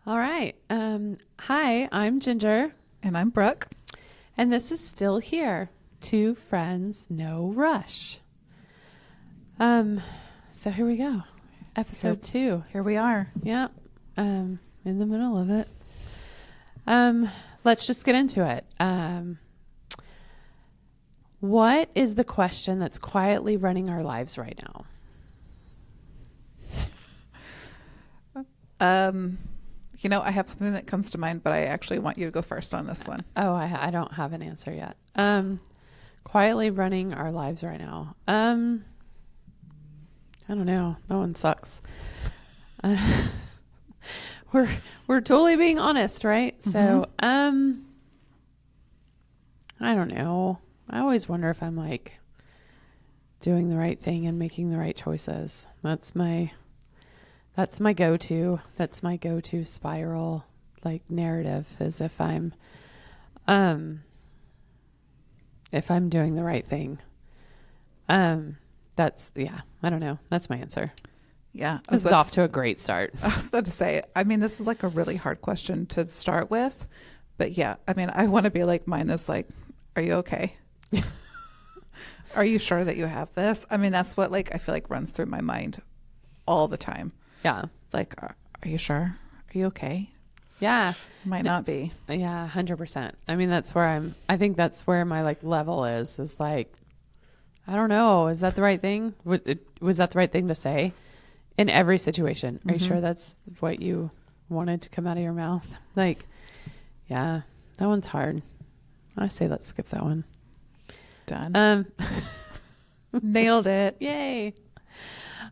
All right. Hi, I'm Ginger, And I'm Brooke. and this is Still Here. Two friends, no rush. So here we go. Episode 2. Here we are. Yeah. In the middle of it. Let's just get into it. What is the question that's quietly running our lives right now? I have something that comes to mind, but I actually want you to go first on this one. Oh, I don't have an answer yet. Quietly running our lives right now. I don't know. That one sucks. We're totally being honest, right? Mm-hmm. So, I don't know. I always wonder if I'm like doing the right thing and making the right choices. That's my go-to. That's my go-to spiral like narrative is if I'm doing the right thing. I don't know. That's my answer. Yeah. This is off to a great start. I was about to say, this is like a really hard question to start with. But yeah, I want to be like, mine is like, are you okay? Are you sure that you have this? That's what like I feel like runs through my mind all the time. Yeah. Like, are you sure? Are you okay? Yeah. Might not be. Yeah, 100%. I think that's where my like level is like, I don't know. Is that the right thing? Was that the right thing to say in every situation? Are you sure that's what you wanted to come out of your mouth? Like, yeah, that one's hard. I say let's skip that one. Done. Nailed it. Yay.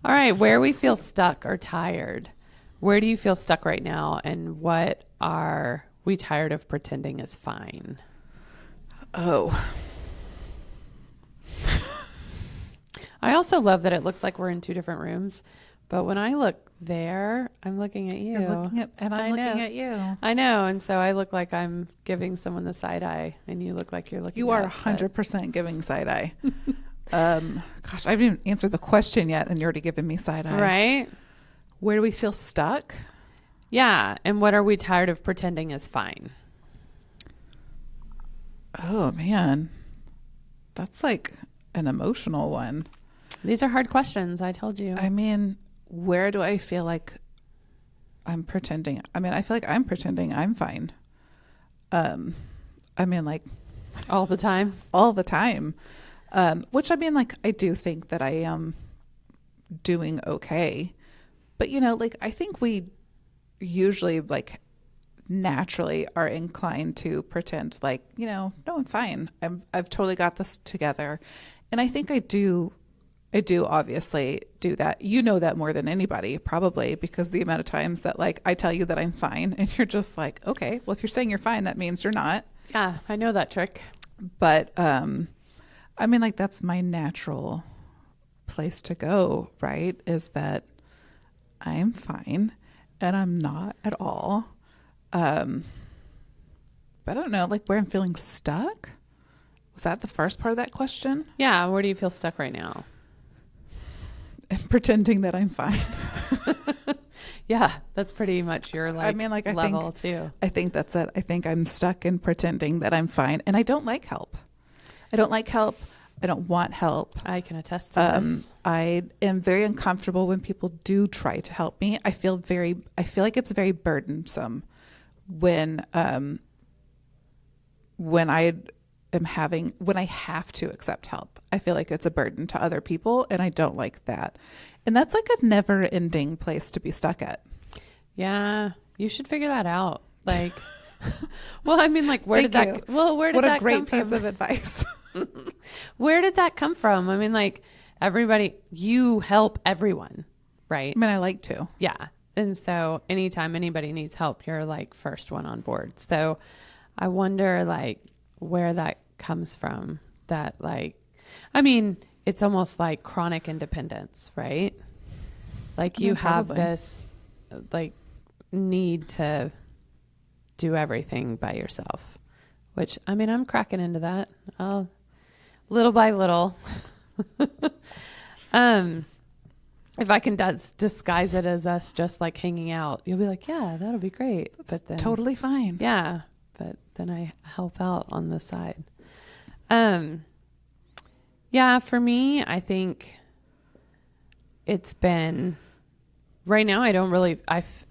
All right. Where we feel stuck or tired. Where do you feel stuck right now? And what are we tired of pretending is fine? Oh. I also love that it looks like we're in two different rooms. But when I look there, I'm looking at you. You're looking at, and I'm looking at you. I know. And so I look like I'm giving someone the side eye, and you look like you're looking You are up, 100% giving side eye. Gosh, I haven't even answered the question yet, and you're already giving me side eye. Right? Where do we feel stuck? Yeah. And what are we tired of pretending is fine? Oh, man. That's like an emotional one. These are hard questions. I told you. Where do I feel like I'm pretending? I feel like I'm pretending I'm fine. Like all the time. All the time. Which I do think that I am doing okay. But, I think we usually naturally are inclined to pretend no, I'm fine. I've totally got this together. And I think I do obviously do that. You know that more than anybody, probably, because the amount of times that I tell you that I'm fine and you're just like, okay, well, if you're saying you're fine, that means you're not. Yeah, I know that trick. But, that's my natural place to go, right? Is that I'm fine and I'm not at all. But I don't know, where I'm feeling stuck. Was that the first part of that question? Yeah. Where do you feel stuck right now? And pretending that I'm fine. Yeah, that's pretty much your level too. I think that's it. I think I'm stuck in pretending that I'm fine, and I don't like help. I don't want help. I can attest to this. I am very uncomfortable when people do try to help me. I feel like it's very burdensome when I have to accept help. I feel like it's a burden to other people, and I don't like that. And that's like a never ending place to be stuck at. Yeah. You should figure that out. Where did that come from? What a great piece of advice. Where did that come from? Everybody, you help everyone, right? I like to. Yeah. And so anytime anybody needs help, you're first one on board. So I wonder where that comes from, that it's almost like chronic independence, right? You have this need to do everything by yourself, which I'm cracking into that little by little. if I can disguise it as us just like hanging out, you'll be like, yeah, that'll be great. That's but then, totally fine. yeah, but then I help out on the side. Yeah, for me, I think it's been right now.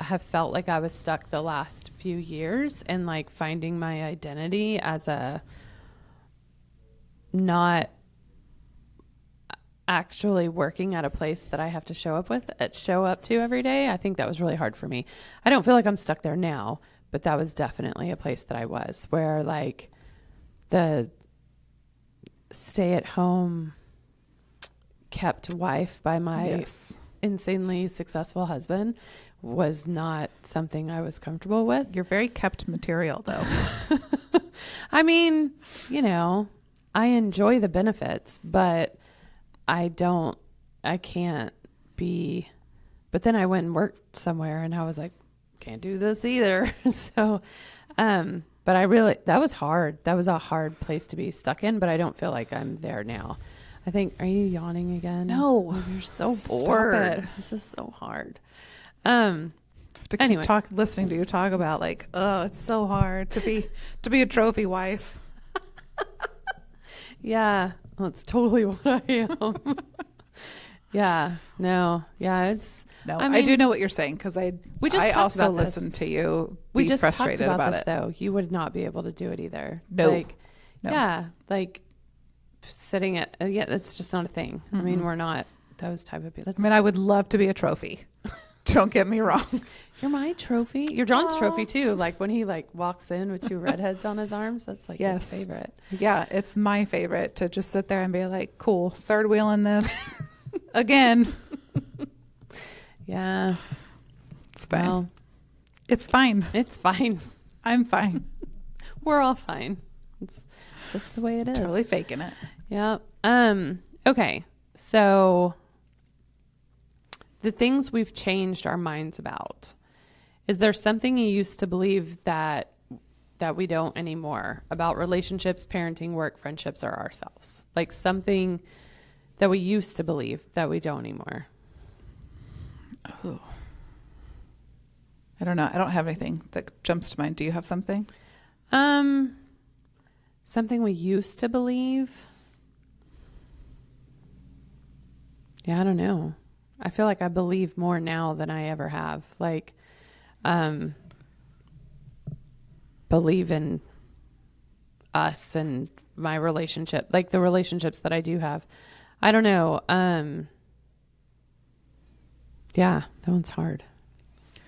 Have felt like I was stuck the last few years and like finding my identity as a not actually working at a place that I have to show up to every day. I think that was really hard for me. I don't feel like I'm stuck there now, but that was definitely a place that I was where like the stay at home kept wife by my insanely successful husband was not something I was comfortable with. You're very kept material though. I mean, I enjoy the benefits, but I can't be, but then I went and worked somewhere and I was like, can't do this either. So, but that was hard. That was a hard place to be stuck in, but I don't feel like I'm there now. I think, are you yawning again? No. Oh, you're so bored. This is so hard. I have to keep listening to you talk about like, oh, it's so hard to be a trophy wife. Yeah. Well, it's totally what I am. Yeah. No. Yeah. No, I do know what you're saying because I also listened to you be frustrated about this, it. Though you would not be able to do it either. No. No. Yeah. Like sitting at it's just not a thing. Mm-hmm. I mean, we're not those type of people. I would love to be a trophy. Don't get me wrong. You're my trophy. You're John's trophy too. Like when he like walks in with two redheads on his arms, that's like his favorite. Yeah, it's my favorite to just sit there and be like, cool, third wheel in this again. Yeah. It's fine. Well, it's fine. It's fine. I'm fine. We're all fine. It's just the way it is. Totally faking it. Yeah. Okay. So the things we've changed our minds about. Is there something you used to believe that we don't anymore about relationships, parenting, work, friendships, or ourselves? Like something that we used to believe that we don't anymore. Oh. I don't know. I don't have anything that jumps to mind. Do you have something? Something we used to believe. Yeah, I don't know. I feel like I believe more now than I ever have. Like, believe in us and my relationship, like the relationships that I do have. I don't know. Yeah, that one's hard.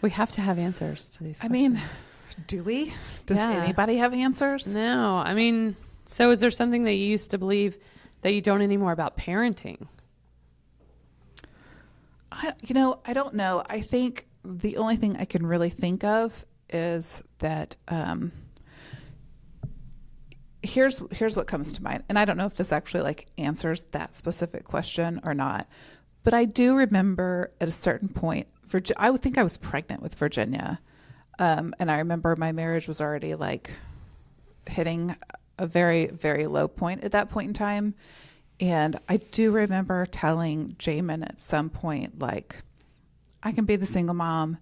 We have to have answers to these questions. I mean, do we? Does anybody have answers? No. I mean, so is there something that you used to believe that you don't anymore about parenting? I don't know. I think the only thing I can really think of is that here's what comes to mind. And I don't know if this actually like answers that specific question or not. But I do remember at a certain point, I would think I was pregnant with Virginia. And I remember my marriage was already like hitting a very, very low point at that point in time. And I do remember telling Jamin at some point, like, I can be the single mom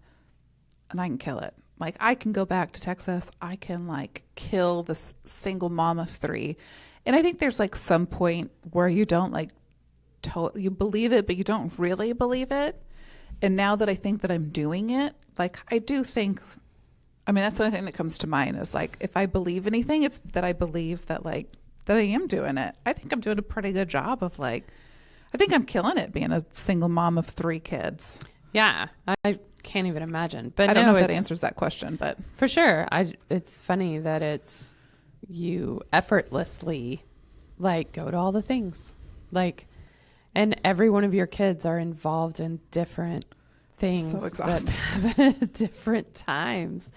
and I can kill it. Like, I can go back to Texas. I can like kill this single mom of 3. And I think there's like some point where you don't like, you believe it, but you don't really believe it. And now that I think that I'm doing it, like, I do think, I mean, that's the only thing that comes to mind is like, if I believe anything, it's that I believe that like, that I am doing it. I think I'm doing a pretty good job of like, I think I'm killing it being a single mom of 3 kids. Yeah. I can't even imagine, but I don't know if that answers that question, but for sure. It's funny that you effortlessly like go to all the things like, and every one of your kids are involved in different things that happen at different times.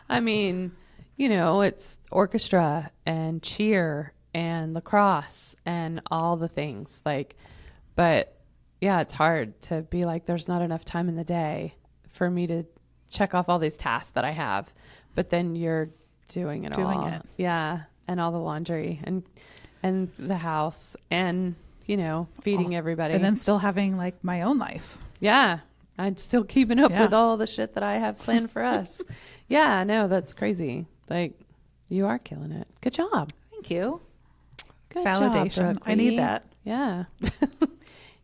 I mean, it's orchestra and cheer and lacrosse and all the things like, but yeah, it's hard to be like, there's not enough time in the day for me to check off all these tasks that I have, but then you're doing it all. Yeah. And all the laundry and the house and, feeding everybody. And then still having like my own life. Yeah. I'm still keeping up Yeah. with all the shit that I have planned for us. Yeah, no, that's crazy. Like, you are killing it. Good job. Thank you. Good Validation. job, I need Brooklyn. that. Yeah.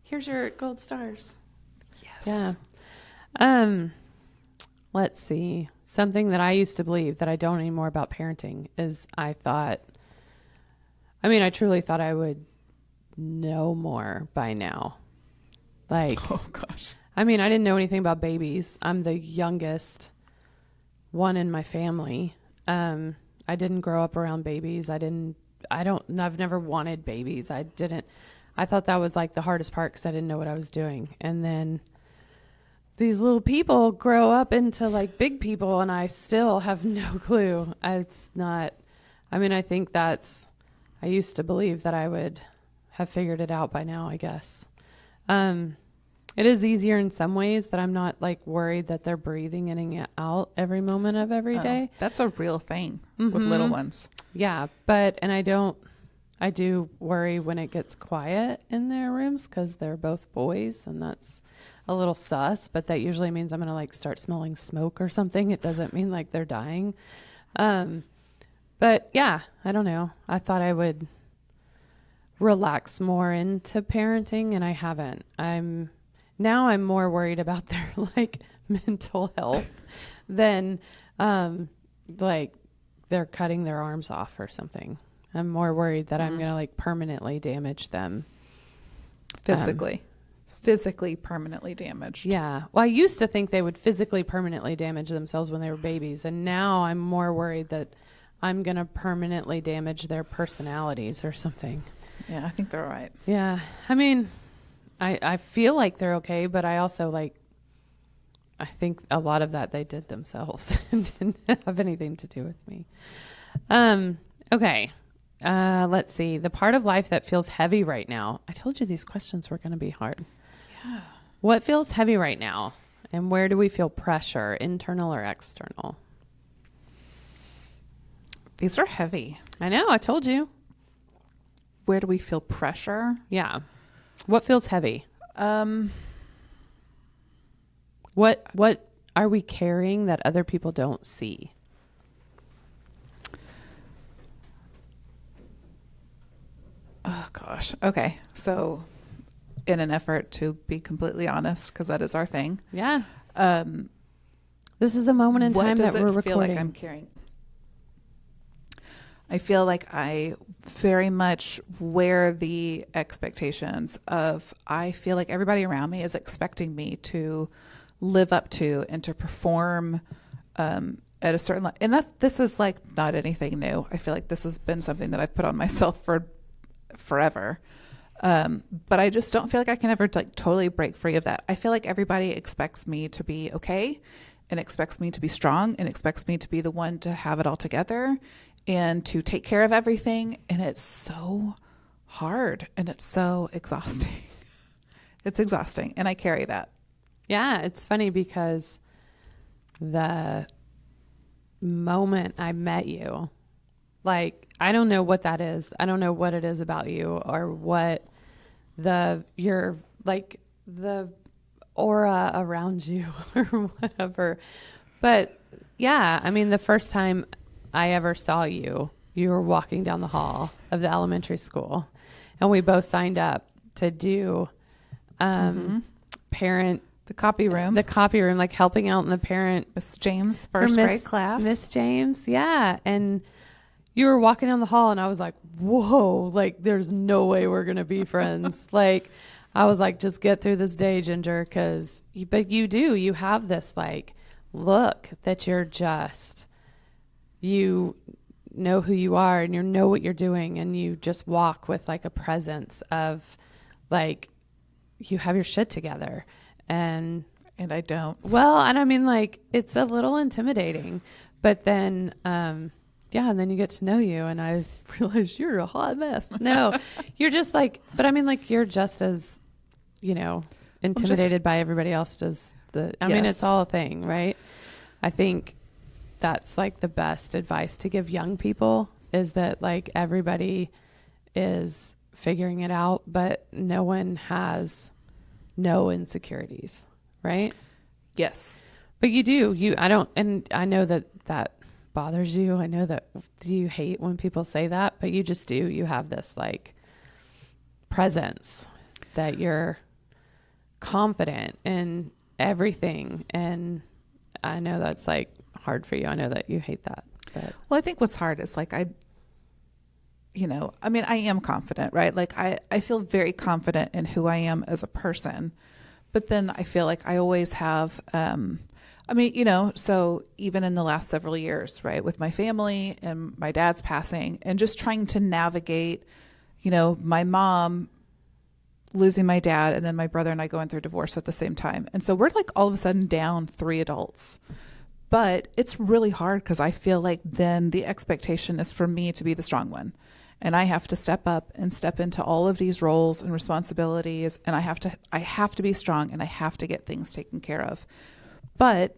Here's your gold stars. Yes. Yeah. Let's see. Something that I used to believe that I don't anymore about parenting is I truly thought I would know more by now. Like, Oh gosh. I didn't know anything about babies. I'm the youngest one in my family. I didn't grow up around babies. I've never wanted babies. I thought that was like the hardest part because I didn't know what I was doing. And then these little people grow up into like big people and I still have no clue. It's not, I think I used to believe that I would have figured it out by now, I guess. It is easier in some ways that I'm not like worried that they're breathing in and out every moment of every day. That's a real thing with little ones. Yeah. I do worry when it gets quiet in their rooms because they're both boys and that's a little sus, but that usually means I'm going to like start smelling smoke or something. It doesn't mean like they're dying. But yeah, I don't know. I thought I would relax more into parenting and I haven't. I'm more worried about their like mental health than like they're cutting their arms off or something. I'm more worried that I'm going to like permanently damage them. Physically permanently damaged. Yeah. Well, I used to think they would physically permanently damage themselves when they were babies. And now I'm more worried that I'm going to permanently damage their personalities or something. Yeah, I think they're all right. Yeah. I feel like they're okay, but I also I think a lot of that they did themselves and didn't have anything to do with me. Okay. Let's see. The part of life that feels heavy right now. I told you these questions were going to be hard. Yeah. What feels heavy right now? And where do we feel pressure, internal or external? These are heavy. I know. I told you. Where do we feel pressure? Yeah. What feels heavy? What are we carrying that other people don't see? Oh gosh. Okay. So in an effort to be completely honest, because that is our thing. Yeah. This is a moment in time that we're recording. Feel like I'm carrying? I feel like I very much wear the expectations of, I feel like everybody around me is expecting me to live up to and to perform at a certain level. And this is like not anything new. I feel like this has been something that I've put on myself for forever. But I just don't feel like I can ever like totally break free of that. I feel like everybody expects me to be okay and expects me to be strong and expects me to be the one to have it all together and to take care of everything. And it's so hard and it's so exhausting. It's exhausting. And I carry that. Yeah. It's funny because the moment I met you, like, I don't know what that is. I don't know what it is about you or what your like the aura around you or whatever. But yeah, the first time I ever saw you, you were walking down the hall of the elementary school and we both signed up to do parent the copy room, like helping out in the parent Miss James first grade class. Miss James. Yeah. And you were walking down the hall and I was like, whoa, like there's no way we're going to be friends. Like I was like, just get through this day, Ginger. But you have this like look that you know who you are and you know what you're doing. And you just walk with like a presence of like, you have your shit together. And I don't. Well, and like, it's a little intimidating, but then, yeah, and then you get to know you, and I realize you're a hot mess. No, you're just like, but like, you're just as, intimidated by everybody else does it's all a thing, right? I think that's like the best advice to give young people is that like everybody is figuring it out, but no one has no insecurities, right? Yes. But you do. I don't, and I know that bothers you. I know that you hate when people say that, but you just do. You have this like presence that you're confident in everything. And I know that's like hard for you. I know that you hate that. But Well, I think what's hard is like, I am confident, right? Like I feel very confident in who I am as a person, but then I feel like I always have, so even in the last several years, right, with my family and my dad's passing and just trying to navigate, my mom losing my dad and then my brother and I going through divorce at the same time. And so we're like all of a sudden down 3 adults. But it's really hard because I feel like then the expectation is for me to be the strong one. And I have to step up and step into all of these roles and responsibilities. And I have to be strong and I have to get things taken care of. But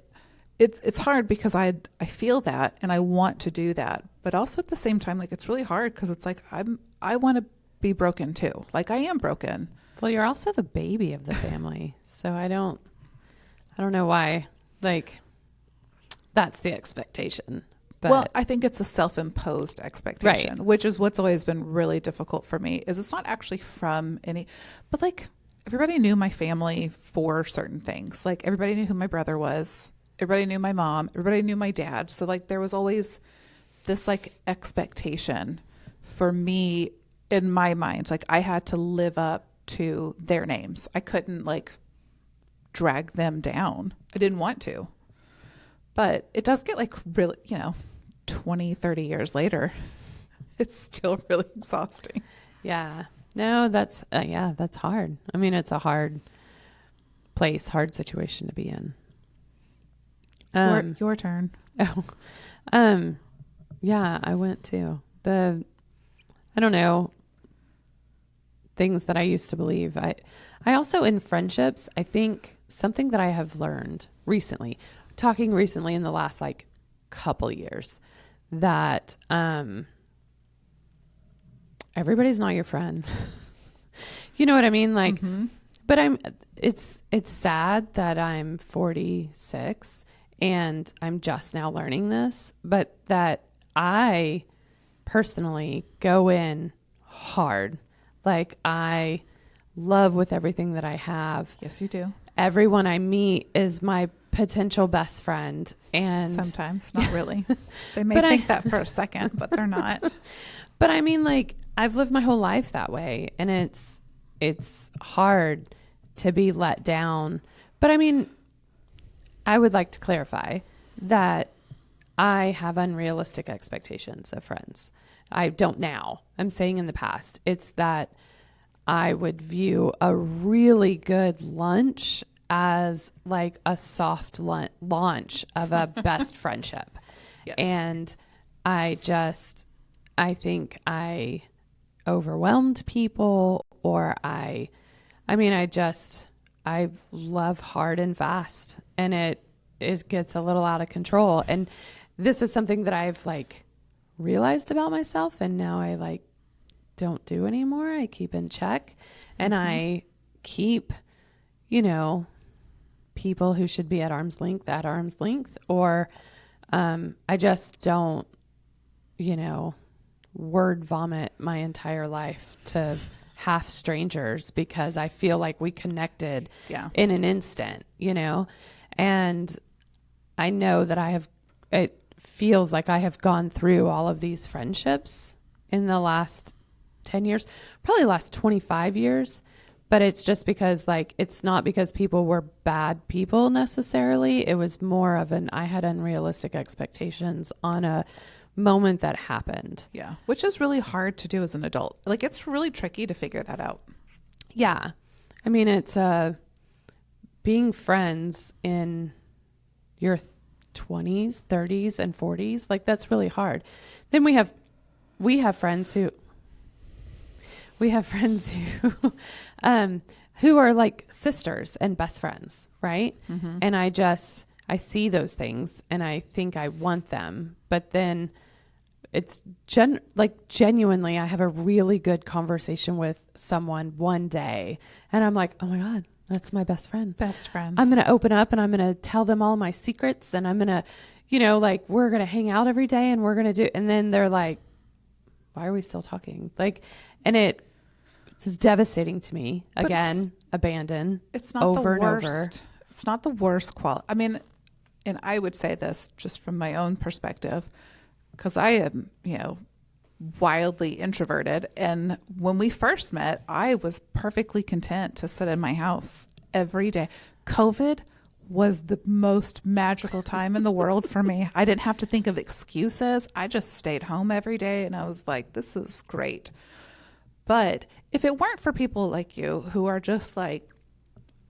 it's hard because I feel that and I want to do that. But also at the same time, like it's really hard because it's like I want to be broken too. Like I am broken. well, you're also the baby of the family. So I don't know why, like, that's the expectation. But Well, I think it's a self-imposed expectation, Right. which is what's always been really difficult for me is it's not actually from but like everybody knew my family for certain things. Like everybody knew who my brother was. Everybody knew my mom. Everybody knew my dad. So like there was always this like expectation for me in my mind. Like I had to live up to their names. I couldn't like drag them down. I didn't want to. But it does get like really, 20, 30 years later, it's still really exhausting. yeah, no, that's hard. I mean, it's a hard hard situation to be in. Your turn. Oh, yeah, I went to I don't know, things that I used to believe. I also in friendships, I think something that I have learned recently, talking recently in the last like couple years, that everybody's not your friend. You know what I mean? Like, but it's sad that I'm 46 and I'm just now learning this, but that I personally go in hard. Like I love with everything that I have. Yes, you do. Everyone I meet is my potential best friend. And Sometimes, not really. They may But think that for a second, but they're not. but I mean, like I've lived my whole life that way, and it's hard to be let down. But I mean, I would like to clarify that I have unrealistic expectations of friends. I don't now. I'm saying in the past. It's that I would view a really good lunch as like a soft launch of a best friendship. Yes. And I think I overwhelmed people, or I love hard and fast, and it gets a little out of control. And this is something that I've like realized about myself, and now I like don't do anymore. I keep in check, and I keep, people who should be at arm's length, or I just don't, word vomit my entire life to half strangers because I feel like we connected in an instant, and I know that it feels like I have gone through all of these friendships in the last 10 years, probably the last 25 years. But it's just because like, it's not because people were bad people necessarily. It was more of I had unrealistic expectations on a moment that happened. Yeah. Which is really hard to do as an adult. Like it's really tricky to figure that out. Yeah. I mean, it's being friends in your 20s, 30s, and 40s. Like that's really hard. Then we have friends who who are like sisters and best friends, right? Mm-hmm. And I see those things and I think I want them, but then it's genuinely, I have a really good conversation with someone one day and I'm like, oh my God, That's my best friend. Best friends. I'm going to open up and I'm going to tell them all my secrets, and I'm going to, you know, like, we're going to hang out every day and we're going to do, and then they're like, why are we still talking? Like, and it's devastating to me. Again, abandon. It's not over the worst. And over. It's not the worst quality. I mean, and I would say this just from my own perspective, because I am, you know, wildly introverted. And when we first met, I was perfectly content to sit in my house every day. COVID was the most magical time in the world for me. I didn't have to think of excuses. I just stayed home every day and I was like, this is great. But if it weren't for people like you who are just like,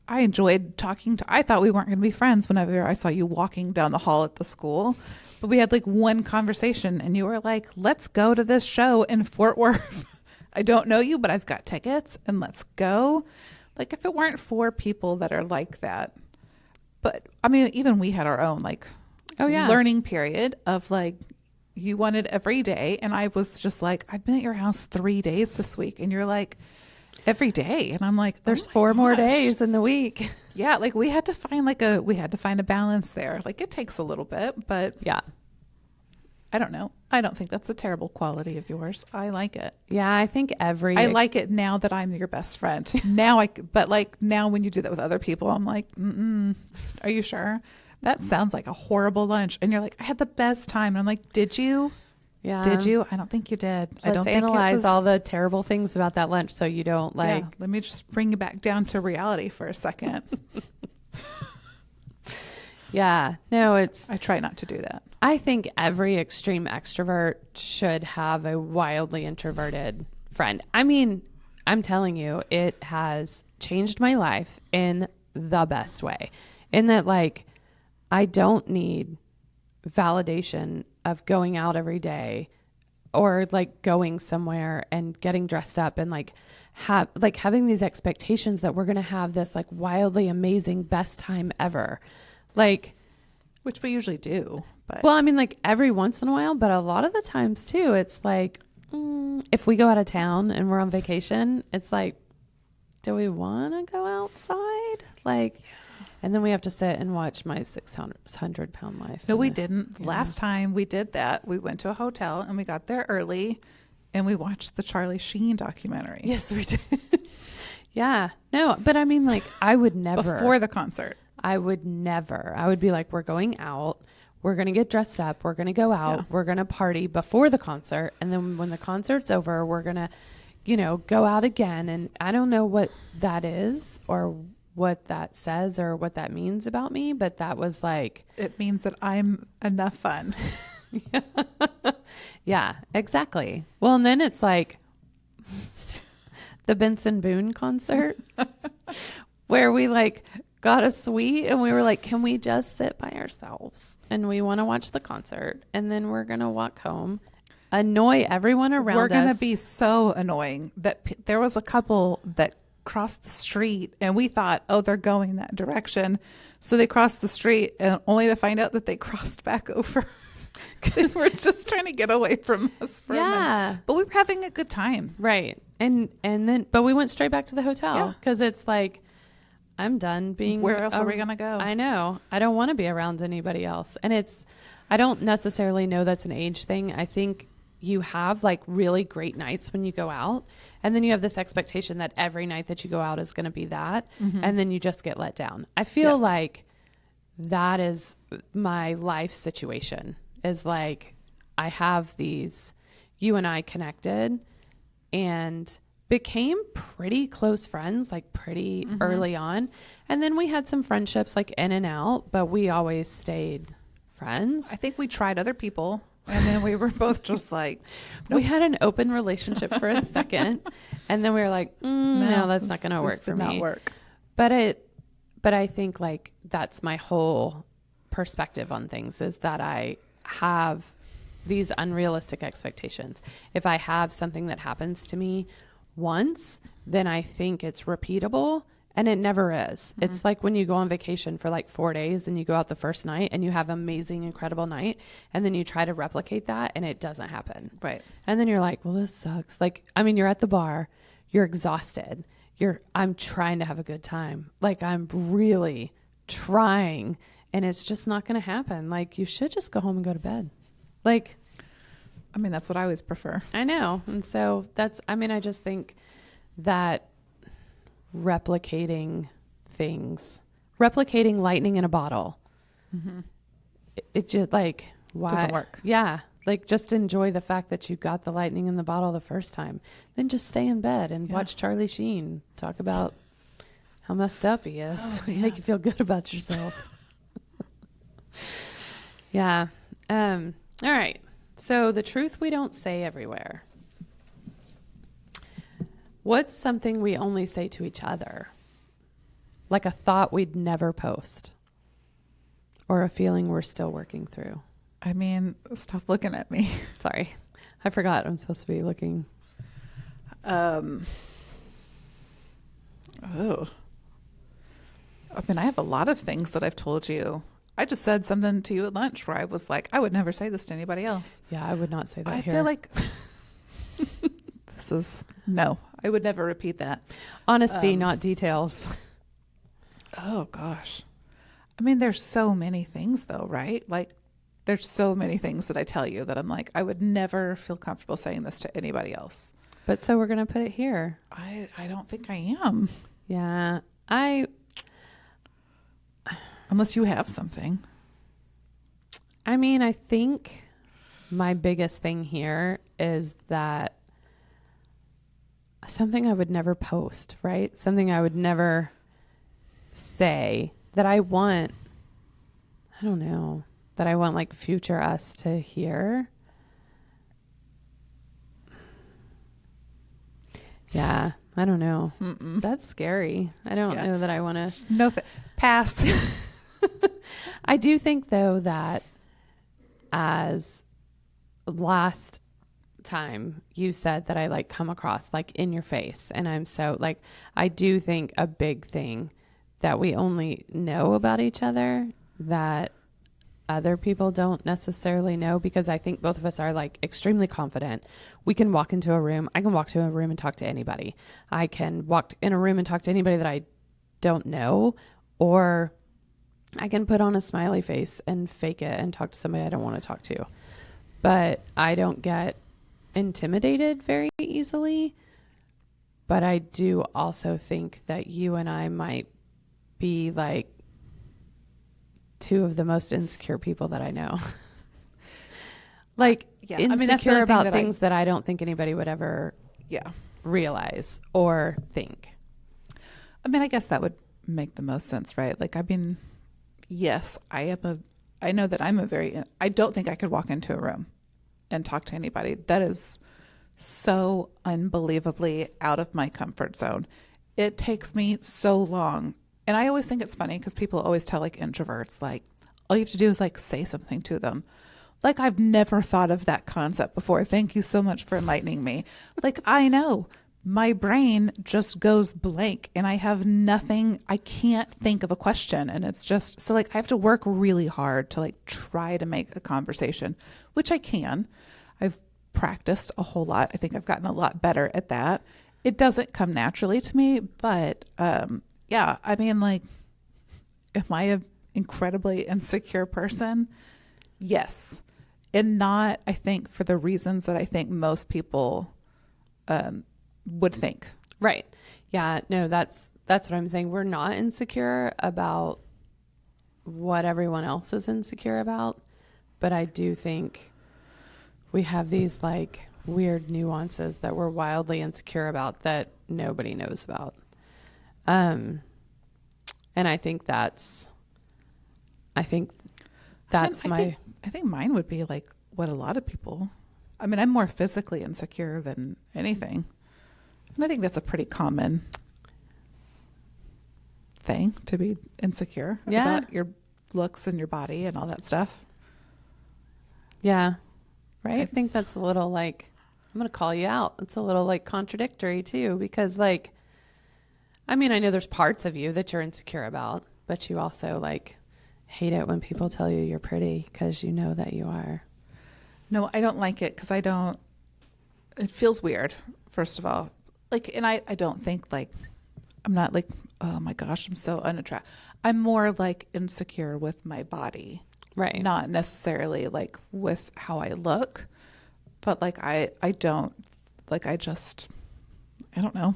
I enjoyed talking to, I thought we weren't going to be friends whenever I saw you walking down the hall at the school. But we had like one conversation and you were like, let's go to this show in Fort Worth. I don't know you, but I've got tickets and let's go. Like, if it weren't for people that are like that. But I mean, even we had our own like learning period of like, you wanted every day. And I was just like, I've been at your house 3 days this week. And you're like, every day. And I'm like, there's 4 more days in the week. Yeah. Like we had to find a balance there. Like it takes a little bit, but yeah, I don't know. I don't think that's a terrible quality of yours. I like it. Yeah. I think I like it now that I'm your best friend. But like now when you do that with other people, I'm like, are you sure? That sounds like a horrible lunch. And you're like, I had the best time. And I'm like, did you? Yeah. Did you? I don't think you did. I don't analyze all the terrible things about that lunch so you don't like. Yeah, let me just bring you back down to reality for a second. Yeah. No, I try not to do that. I think every extreme extrovert should have a wildly introverted friend. I mean, I'm telling you, it has changed my life in the best way. In that, like, I don't need validation of going out every day or like going somewhere and getting dressed up and like having these expectations that we're going to have this like wildly amazing best time ever. Like, which we usually do, but well, I mean, like every once in a while, but a lot of the times too, it's like, if we go out of town and we're on vacation, it's like, do we want to go outside? Like, and then we have to sit and watch my 600-pound life. No, we didn't. Yeah. Last time we did that, we went to a hotel and we got there early and we watched the Charlie Sheen documentary. Yes, we did. Yeah. No, but I mean, like, I would never. Before the concert. I would never. I would be like, we're going out. We're going to get dressed up. We're going to go out. Yeah. We're going to party before the concert. And then when the concert's over, we're going to, go out again. And I don't know what that is or what that says or what that means about me, but that was like, it means that I'm enough fun. Yeah, exactly. Well, and then it's like the Benson Boone concert where we like got a suite and we were like, can we just sit by ourselves? And we want to watch the concert and then we're going to walk home, annoy everyone around us. We're going to be so annoying that there was a couple that crossed the street and we thought, oh, they're going that direction. So they crossed the street and only to find out that they crossed back over because we're just trying to get away from us for a minute. But we were having a good time. Right. And then, but we went straight back to the hotel because it's like, I'm done being. Where else are we going to go? I know. I don't want to be around anybody else. And I don't necessarily know that's an age thing. I think you have like really great nights when you go out. And then you have this expectation that every night that you go out is going to be that. Mm-hmm. And then you just get let down. I feel like that is my life situation is like, I have these, you and I connected and became pretty close friends, like pretty early on. And then we had some friendships like in and out, but we always stayed friends. I think we tried other people. And then we were both just like, nope. We had an open relationship for a second. And then we were like, no, that's not going to work for me. Not work. But I think like that's my whole perspective on things is that I have these unrealistic expectations. If I have something that happens to me once, then I think it's repeatable. And it never is. Mm-hmm. It's like when you go on vacation for like 4 days and you go out the first night and you have an amazing, incredible night. And then you try to replicate that and it doesn't happen. Right. And then you're like, well, this sucks. Like, I mean, you're at the bar, you're exhausted. I'm trying to have a good time. Like I'm really trying, and it's just not going to happen. Like you should just go home and go to bed. Like, I mean, that's what I always prefer. I know. And so I just think that replicating lightning in a bottle, it just like, why? Doesn't work. Yeah. Like just enjoy the fact that you got the lightning in the bottle the first time. Then just stay in bed and watch Charlie Sheen talk about how messed up he is. Oh, yeah. Make you feel good about yourself. Yeah. All right. So the truth we don't say everywhere. What's something we only say to each other? Like a thought we'd never post. Or a feeling we're still working through. I mean, stop looking at me. Sorry. I forgot I'm supposed to be looking. Oh. I mean, I have a lot of things that I've told you. I just said something to you at lunch where I was like, I would never say this to anybody else. Yeah, I would not say that I here. feel like no, I would never repeat that. Honesty, not details. Oh, gosh. I mean, there's so many things though, right? Like there's so many things that I tell you that I'm like, I would never feel comfortable saying this to anybody else. But so we're going to put it here. I don't think I am. Yeah. Unless you have something. I mean, I think my biggest thing here is that something I would never post, right? Something I would never say that I want, I don't know, that I want like future us to hear. Yeah, I don't know. That's scary. I don't know that I want to. No, pass. I do think though that as last time you said that I like come across like in your face, and I'm so like, I do think a big thing that we only know about each other that other people don't necessarily know, because I think both of us are like extremely confident. We can walk into a room. I can walk to a room and talk to anybody. I can walk in a room and talk to anybody that I don't know, or I can put on a smiley face and fake it and talk to somebody I don't want to talk to. But I don't get intimidated very easily. But I do also think that you and I might be like two of the most insecure people that I know. Like insecure, I mean, that's about things that I don't think anybody would ever realize or think. I mean, I guess that would make the most sense, right? Like, I mean, yes, I know that I don't think I could walk into a room and talk to anybody. That is so unbelievably out of my comfort zone. It takes me so long. And I always think it's funny because people always tell like introverts, like, all you have to do is like say something to them. Like, I've never thought of that concept before. Thank you so much for enlightening me. Like, I know my brain just goes blank and I have nothing. I can't think of a question. And it's just, so like, I have to work really hard to like try to make a conversation, which I can. I've practiced a whole lot. I think I've gotten a lot better at that. It doesn't come naturally to me, but, yeah, I mean, like, am I an incredibly insecure person? Yes. And not, I think, for the reasons that I think most people would think. Right. Yeah. No, that's what I'm saying. We're not insecure about what everyone else is insecure about. But I do think we have these like weird nuances that we're wildly insecure about that nobody knows about. And I think that's I think mine would be like what a lot of people, I mean, I'm more physically insecure than anything. And I think that's a pretty common thing, to be insecure about your looks and your body and all that stuff. Yeah. Right? I think that's a little like, I'm going to call you out. It's a little like contradictory too, because like, I mean, I know there's parts of you that you're insecure about, but you also like hate it when people tell you you're pretty because you know that you are. No, I don't like it because it feels weird, first of all. Like, and I don't think like I'm not like, oh my gosh, I'm so unattractive. I'm more like insecure with my body, Right. not necessarily like with how I look, but like I don't like I don't know.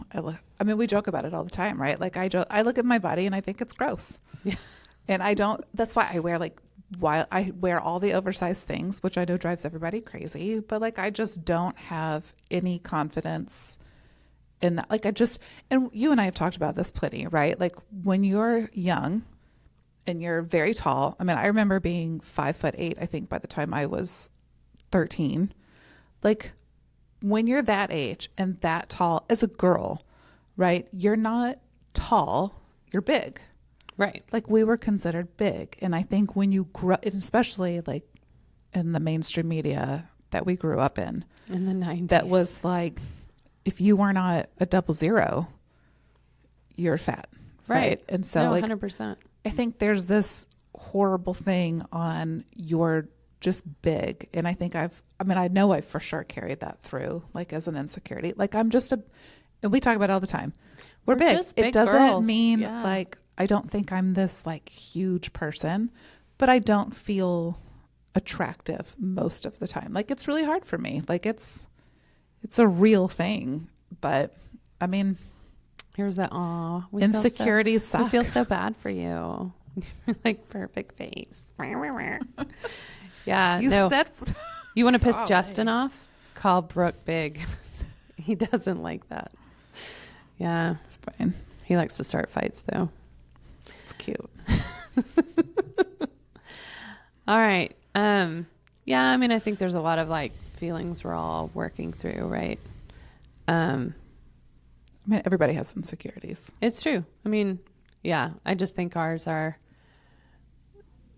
I mean, we joke about it all the time, right? Like I look at my body and I think it's gross. Yeah. And I don't, that's why I wear like, while I wear all the oversized things, which I know drives everybody crazy, but like I just don't have any confidence in that. Like and you and I have talked about this plenty, right? Like when you're young and you're very tall, I mean, I remember being 5'8", I think by the time I was 13, like when you're that age and that tall as a girl, right? You're not tall, you're big. Right. Like we were considered big. And I think when you grow, especially like in the mainstream media that we grew up in the 90s, that was like, if you were not a 00, you're fat. Right. And so no, like, 100%. I think there's this horrible thing on you're just big. And I think I know I've for sure carried that through like as an insecurity. Like I'm just and we talk about it all the time. We're big. Just big It doesn't girls. mean Yeah. like, I don't think I'm this like huge person, but I don't feel attractive most of the time. Like it's really hard for me. Like it's a real thing, but I mean, Here's that. Aw. insecurities suck. We feel so bad for you. Like perfect face. Yeah. You no. said You want to piss Golly. Justin off? Call Brooke big. He doesn't like that. Yeah. it's fine. He likes to start fights though. It's cute. All right. Yeah, I mean, I think there's a lot of like feelings we're all working through, right? I mean, everybody has insecurities. It's true. I mean, yeah, I just think ours are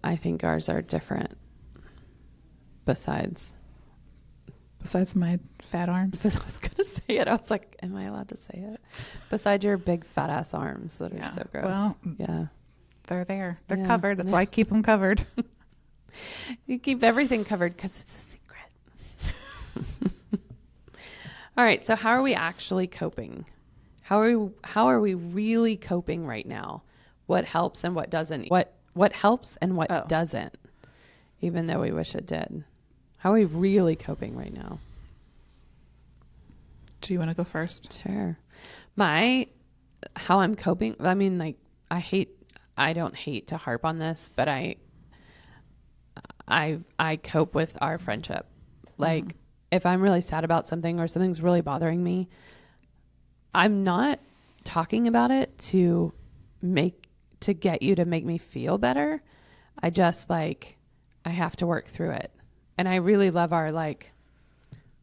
different besides my fat arms. I was going to say it. I was like, am I allowed to say it? Besides your big fat ass arms that are so gross. Well, yeah. they're there. They're Yeah. covered. That's why I keep them covered. You keep everything covered because it's a secret. All right. So how are we actually coping? How are we really coping right now? What helps and what doesn't? What helps and what doesn't? Even though we wish it did. How are we really coping right now? Do you want to go first? Sure. How I'm coping. I mean, like I don't hate to harp on this, but I cope with our friendship. Like if I'm really sad about something or something's really bothering me, I'm not talking about it to get you to make me feel better. I just like, I have to work through it. And I really love our like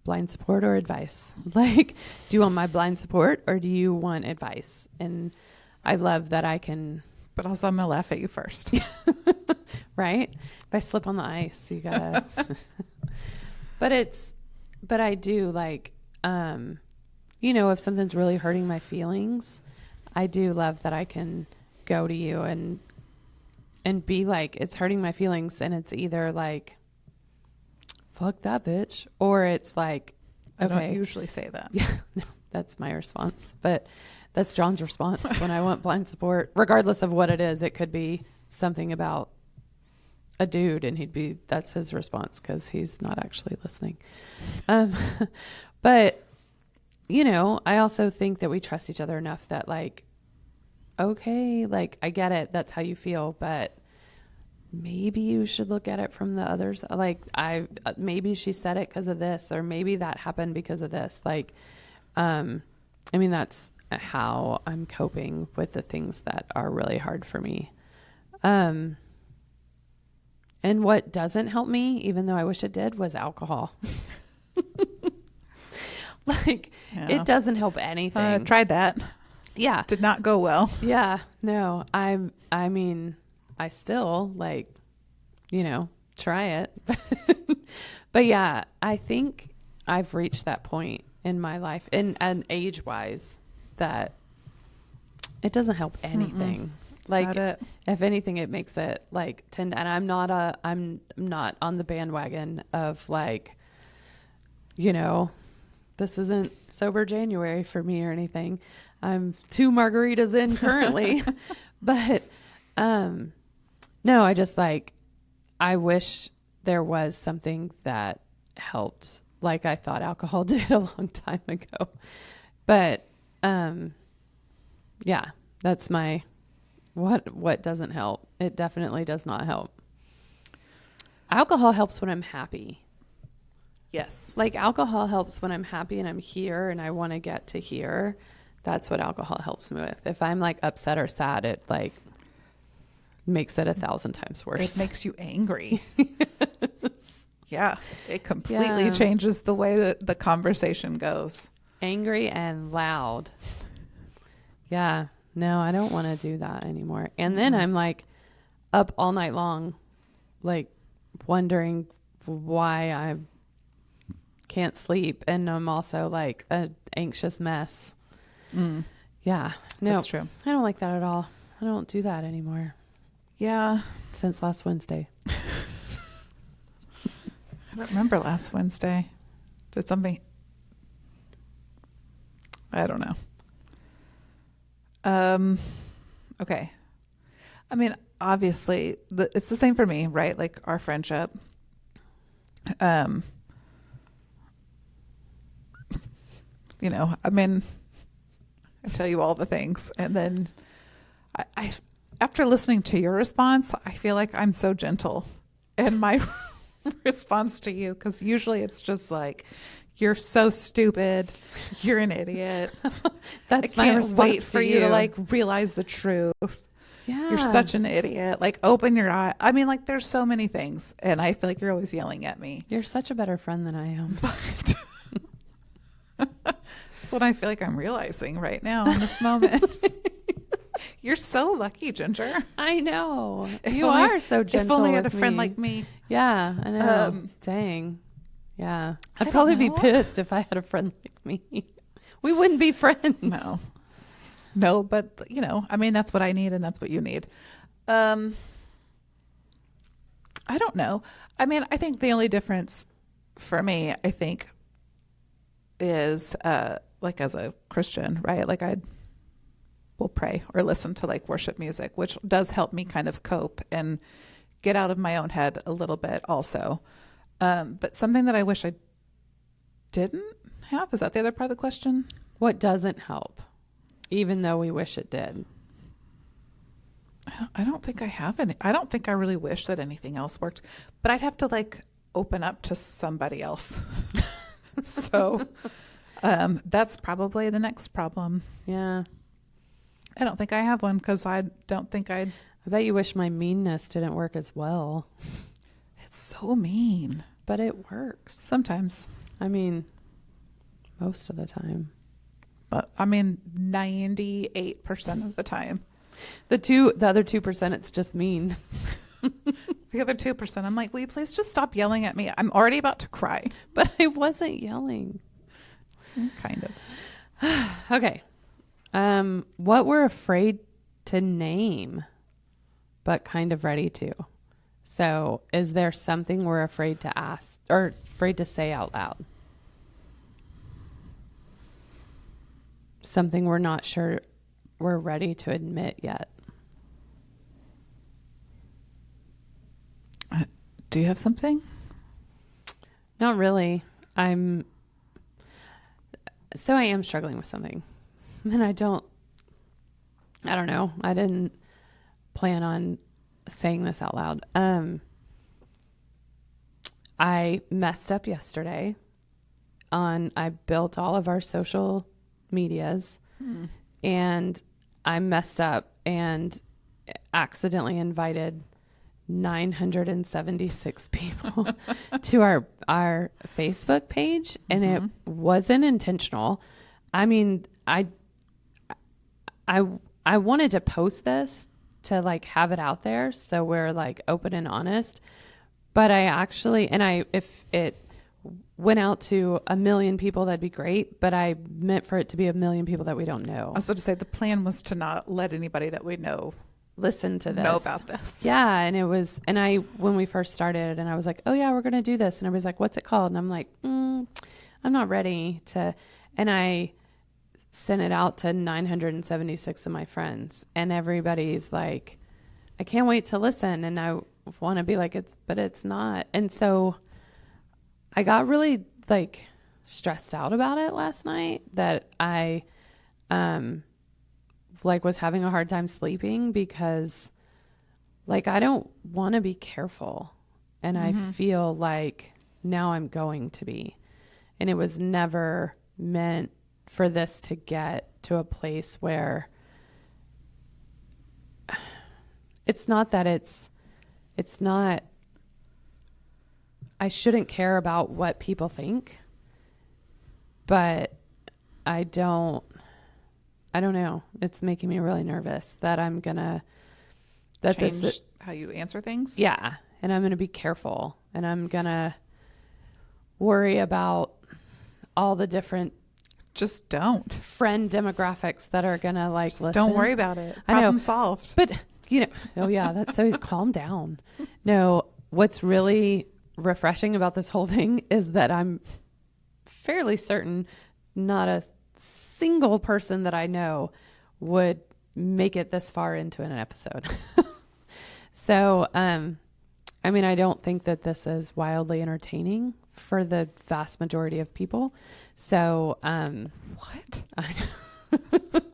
blind support or advice. Like, do you want my blind support or do you want advice? And I love that I can. But also I'm going to laugh at you first. Right? If I slip on the ice, you gotta. But I do like, if something's really hurting my feelings, I do love that I can go to you and be like, it's hurting my feelings. And it's either like, fuck that bitch. Or it's like, okay. I don't usually say that. Yeah, no, that's my response. But that's John's response when I want blind support, regardless of what it is. It could be something about a dude and that's his response because he's not actually listening. But, I also think that we trust each other enough that like, okay, like I get it. That's how you feel, but maybe you should look at it from the others. Like maybe she said it because of this, or maybe that happened because of this. Like, that's how I'm coping with the things that are really hard for me. And what doesn't help me, even though I wish it did, was alcohol. Like, It doesn't help anything. Tried that. Yeah. Did not go well. Yeah. No, I still like, try it. But yeah, I think I've reached that point in my life and age wise that it doesn't help anything. Like if anything, it makes it like and I'm not on the bandwagon of like, this isn't sober January for me or anything. I'm 2 margaritas in currently. But no, I just like, I wish there was something that helped like I thought alcohol did a long time ago. But yeah, that's my what doesn't help. It definitely does not help. Alcohol helps when I'm happy. Yes. Like alcohol helps when I'm happy and I'm here and I want to get to here. That's what alcohol helps me with. If I'm like upset or sad, it like makes it 1,000 times worse. It makes you angry. Yeah. It completely changes the way that the conversation goes. Angry and loud. Yeah. No, I don't want to do that anymore. And then I'm like up all night long, like wondering why I can't sleep. And I'm also like an anxious mess. Yeah. No, that's true. I don't like that at all. I don't do that anymore. Yeah. Since last Wednesday. I don't remember last Wednesday. Did something... I don't know. Okay. I mean, obviously, it's the same for me, right? Like our friendship. You know, I mean, I tell you all the things, and then I after listening to your response, I feel like I'm so gentle in my response to you, because usually it's just like, you're so stupid, you're an idiot. That's I my can't response wait for you to like realize the truth. Yeah. You're such an idiot. Like, open your eye. I mean, like, there's so many things, and I feel like you're always yelling at me. You're such a better friend than I am. But that's what I feel like I'm realizing right now in this moment. You're so lucky, Ginger. I know. If You only- are so gentle. If only I had a with friend me. like me. Yeah, I know. Dang. Yeah. I I'd don't probably be know. pissed if I had a friend like me. We wouldn't be friends. No, but you know, I mean, that's what I need and that's what you need. I don't know. I mean, I think the only difference for me, I think, is like as a Christian, right? Like I will pray or listen to like worship music, which does help me kind of cope and get out of my own head a little bit also. But something that I wish I didn't have, is that the other part of the question? What doesn't help, even though we wish it did? I don't think I have any. I don't think I really wish that anything else worked, but I'd have to like open up to somebody else. So that's probably the next problem. Yeah. I don't think I have one, because I don't think I'd. I bet you wish my meanness didn't work as well. It's so mean. But it works. Sometimes. I mean, most of the time. But I mean, 98% of the time. The other 2%, it's just mean. The other 2%, I'm like, will you please just stop yelling at me? I'm already about to cry. But I wasn't yelling. Kind of. Okay. What we're afraid to name, but kind of ready to. So is there something we're afraid to ask or afraid to say out loud? Something we're not sure we're ready to admit yet. Do you have something? Not really. I am struggling with something. And I don't know. I didn't plan on saying this out loud. I messed up yesterday I built all of our social medias and I messed up and accidentally invited 976 people to our Facebook page, and it wasn't intentional. I mean, I wanted to post this to like have it out there so we're like open and honest, but I actually, if it went out to 1 million people, that'd be great, but I meant for it to be 1 million people that we don't know. I was about to say, the plan was to not let anybody that we know listen to this. Know about this. Yeah. And when we first started and I was like, oh yeah, we're going to do this. And everybody's like, what's it called? And I'm like, I'm not ready to, and I sent it out to 976 of my friends, and everybody's like, I can't wait to listen. And I want to be like, but it's not. And so I got really like stressed out about it last night, that I, like was having a hard time sleeping because like, I don't want to be careful. And I feel like now I'm going to be, and it was never meant for this to get to a place where it's not that it's not, I shouldn't care about what people think, but I don't know. It's making me really nervous that I'm gonna, that Change this, how you answer things. yeah. And I'm gonna be careful, and I'm gonna worry about all the different Just don't. friend demographics that are gonna like Just listen. don't worry about it. I know. Problem solved. But oh yeah, that's so calm down. No, what's really refreshing about this whole thing is that I'm fairly certain not a single person that I know would make it this far into an episode. So, I mean, I don't think that this is wildly entertaining for the vast majority of people. So, What? I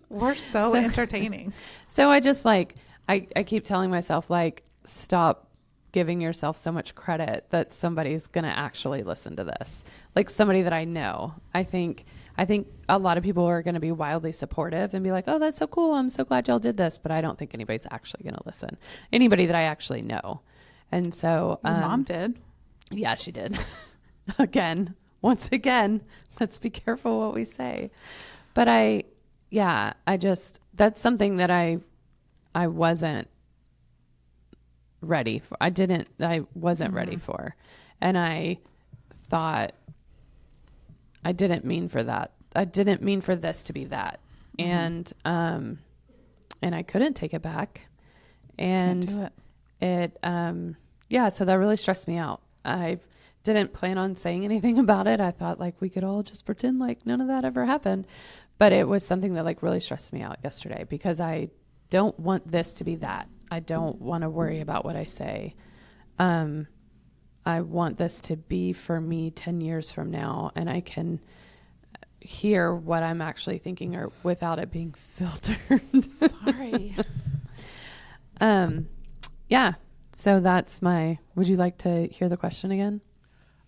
We're so entertaining. So I just like, I keep telling myself, like, stop giving yourself so much credit that somebody's going to actually listen to this. Like somebody that I know. I think a lot of people are going to be wildly supportive and be like, oh, that's so cool. I'm so glad y'all did this. But I don't think anybody's actually going to listen. Anybody that I actually know. And so Your mom did. Yeah, she did. Once again, let's be careful what we say. But that's something that I wasn't ready for. I wasn't ready for. And I thought, I didn't mean for that. I didn't mean for this to be that. And I couldn't take it back. And Can't do it. So that really stressed me out. I didn't plan on saying anything about it. I thought like we could all just pretend like none of that ever happened. But it was something that like really stressed me out yesterday because I don't want this to be that. I don't want to worry about what I say. I want this to be for me 10 years from now, and I can hear what I'm actually thinking or without it being filtered. Sorry. Yeah. So that's would you like to hear the question again?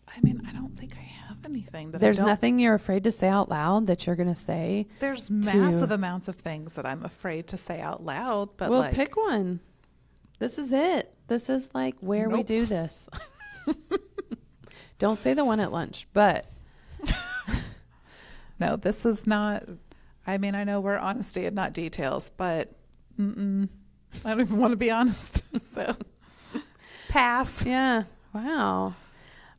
I mean, I don't think I have anything that There's nothing you're afraid to say out loud that you're going to say. There's massive amounts of things that I'm afraid to say out loud, but well, pick one. This is it. This is like where we do this. Don't say the one at lunch, but no, this is not. I mean, I know we're honesty and not details, but I don't even want to be honest. So pass. Yeah. Wow.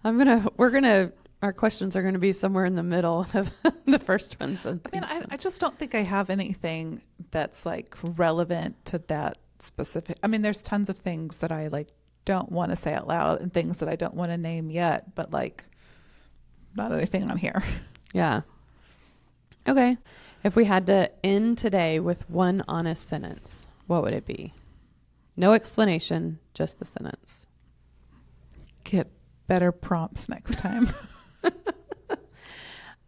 Our questions are going to be somewhere in the middle of the first ones. I mean, I just don't think I have anything that's like relevant to that specific. I mean, there's tons of things that I like don't want to say out loud and things that I don't want to name yet, but like not anything on here. Yeah. Okay. If we had to end today with one honest sentence, what would it be? No explanation, just the sentence. Get better prompts next time.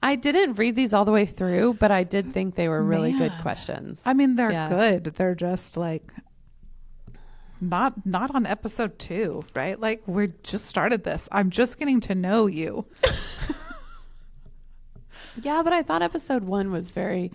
I didn't read these all the way through, but I did think they were really good questions. I mean, they're good. They're just like not on episode 2, right? Like we just started this. I'm just getting to know you. Yeah, but I thought episode 1 was very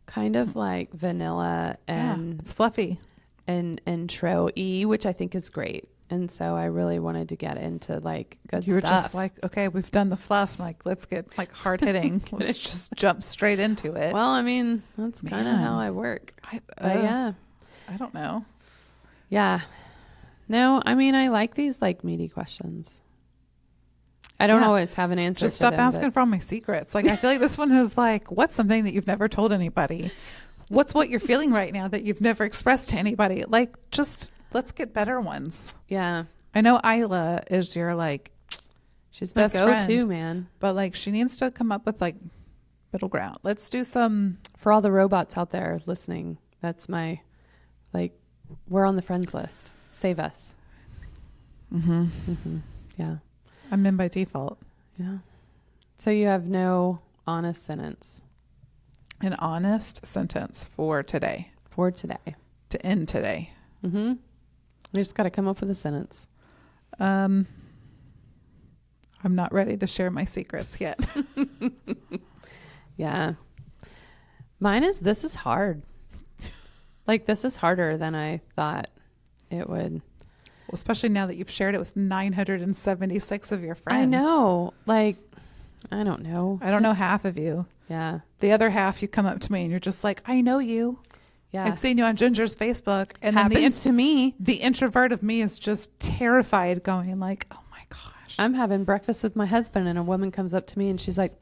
kind of like vanilla and it's fluffy and intro-y, which I think is great. And so I really wanted to get into like good stuff. You were just like, okay, we've done the fluff. Like, let's get like hard hitting. Let's just jump straight into it. Well, I mean, that's kind of how I work. I don't know. Yeah. No, I mean, I like these like meaty questions. I don't always have an answer. Just stop asking for all my secrets. Like, I feel like this one is like, what's something that you've never told anybody? What's what you're feeling right now that you've never expressed to anybody? Like, just let's get better ones. Yeah. I know Isla is your like, she's my best go-to, friend, man. but like, she needs to come up with like middle ground. Let's do some For all the robots out there listening, that's my, like, we're on the friends list. Save us. Mm-hmm. Mm-hmm. Yeah. I'm in by default. Yeah. So you have no honest sentence. An honest sentence for today. For today. To end today. Mm-hmm. You just got to come up with a sentence. I'm not ready to share my secrets yet. Yeah. Mine is, this is hard. Like, this is harder than I thought it would. Well, especially now that you've shared it with 976 of your friends. I know. Like, I don't know. I don't know half of you. Yeah. The other half, you come up to me and you're just like, I know you. Yeah. I've seen you on Ginger's Facebook. And Happens then to me. the introvert of me is just terrified, going like, oh my gosh. I'm having breakfast with my husband and a woman comes up to me and she's like,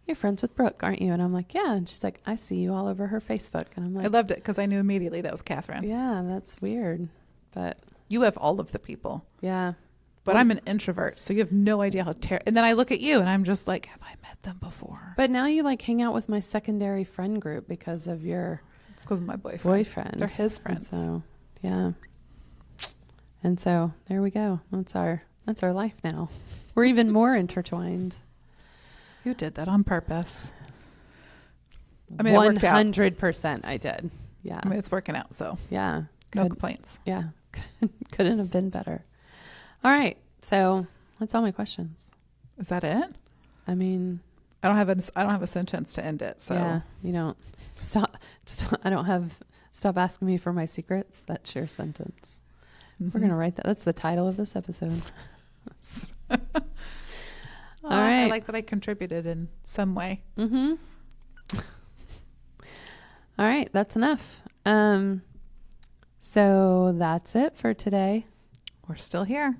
you're friends with Brooke, aren't you? And I'm like, yeah. And she's like, I see you all over her Facebook. And I'm like, I loved it because I knew immediately that was Catherine. yeah, that's weird. But You have all of the people. yeah. But Well, I'm an introvert, so you have no idea how and then I look at you and I'm just like, have I met them before? But now you like hang out with my secondary friend group because of your It's because of my boyfriend. boyfriend. They're his And friends. so, yeah. And so there we go. That's our life now. We're even more intertwined. You did that on purpose. I mean, it worked out. 100% I did. Yeah. I mean, it's working out, so Yeah. no Could- complaints. Yeah. Couldn't have been better. All right. So that's all my questions. Is that it? I mean, I don't have a sentence to end it. So yeah, you don't stop. Stop asking me for my secrets. That's your sentence. Mhm. We're going to write that. That's the title of this episode. All right. I like that I contributed in some way. Mm-hmm. All right. That's enough. So that's it for today. We're still here.